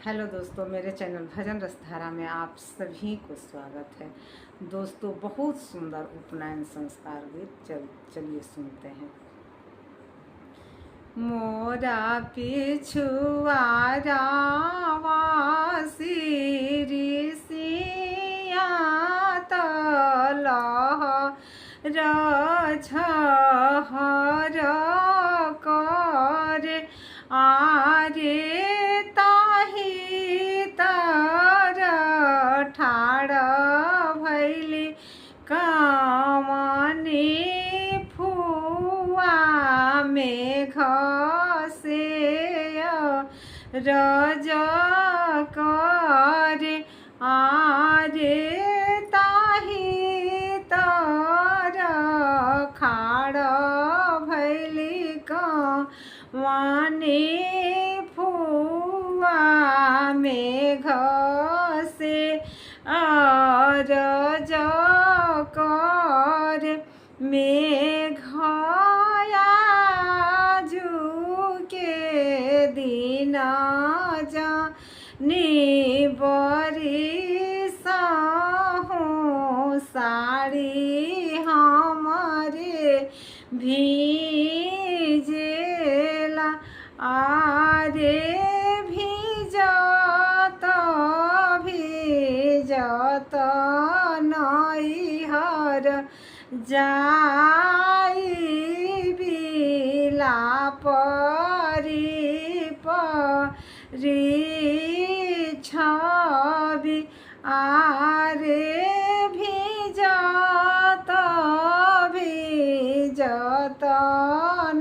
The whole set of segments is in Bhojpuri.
हेलो दोस्तों, मेरे चैनल भजन रसधारा में आप सभी को स्वागत है। दोस्तों, बहुत सुंदर उपनयन संस्कार गीत चलिए सुनते हैं। मोरा पिछुआरा सिरी सिया तलह रझहर कर आरे ठाड़ भैली कामनी फुआ मेघ से रज कर आरे ताही तर खाड़ भैली कामनी फुआ मेघ से रज कर मेघयाजू के दिन जानी बरी सहूँ साड़ी हमारे भीजेला आरे भीजत नैहर जाई परी छवि आरे भीजत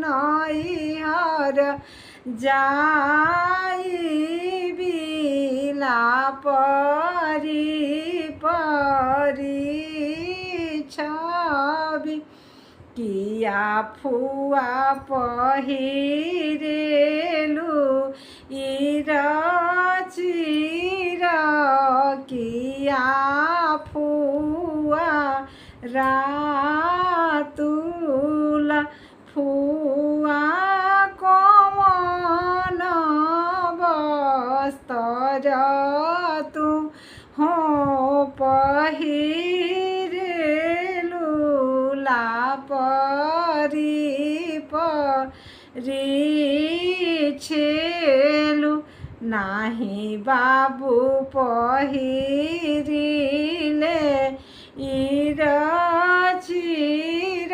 नैहर जाई परी छवि किया फुआ पहिरेलु चिर किया फुआ रातुल फुआ कमन बस्तर तू हो पहिरेलु परी छेलु नाही बाबू पहिरिले चिर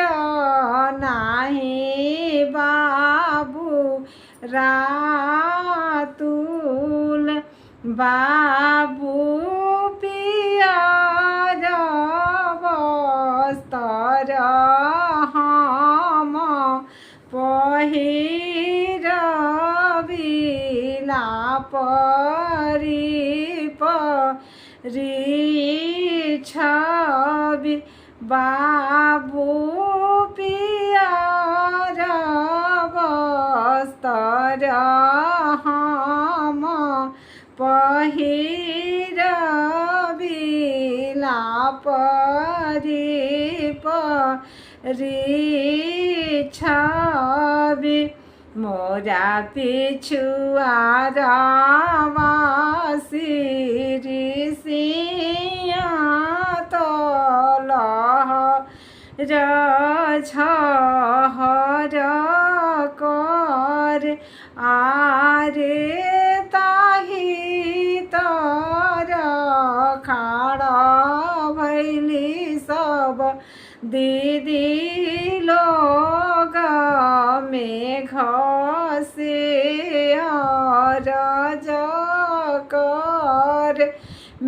नाही बाबू रातुल बाबू पियर बस्तर हम पहिरबिला परी छवि बाबू पियर बस्तर हम पहिरबिला परी छवि मोरा पिछुआरा सिरी सिया तलह रझहर कर आरे ताही तर खाड़ भैली सब दीदी लोग मेघ से रज कर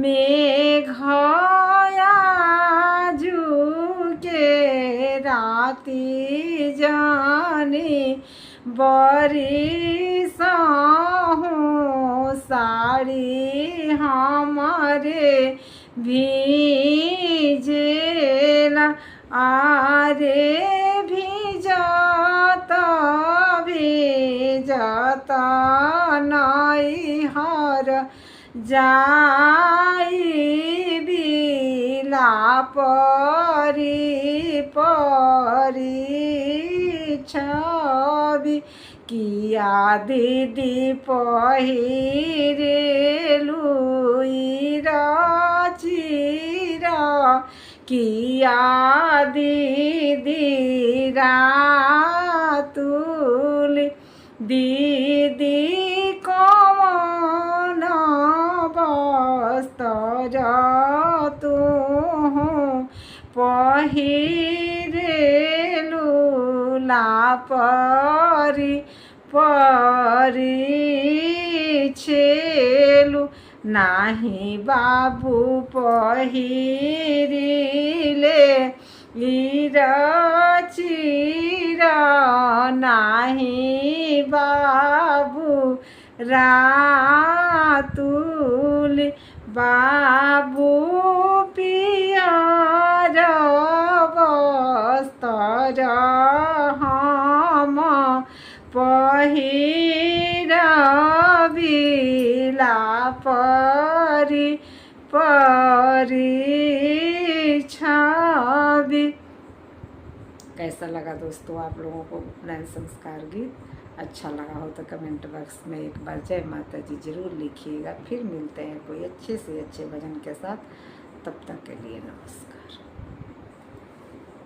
मेघयाजू के राती जानी बरी सहूँ साड़ी हमारे भीजेला आरे भीजत नैहर जाई परी छवि किया दीदी पहिरे किया दीदी रातुल दीदी कौन बस्तर तू पहिरेलु लापरी परिछेलु नाही बाबू पहिरिले चिरा नाही बाबू रातुल बाबू पियर बस्तर हम पहिरबिला परिछवि। कैसा लगा दोस्तों आप लोगों को उपनयन संस्कार गीत? अच्छा लगा हो तो कमेंट बॉक्स में एक बार जय माता जी जरूर लिखिएगा। फिर मिलते हैं कोई अच्छे से अच्छे भजन के साथ, तब तक के लिए नमस्कार।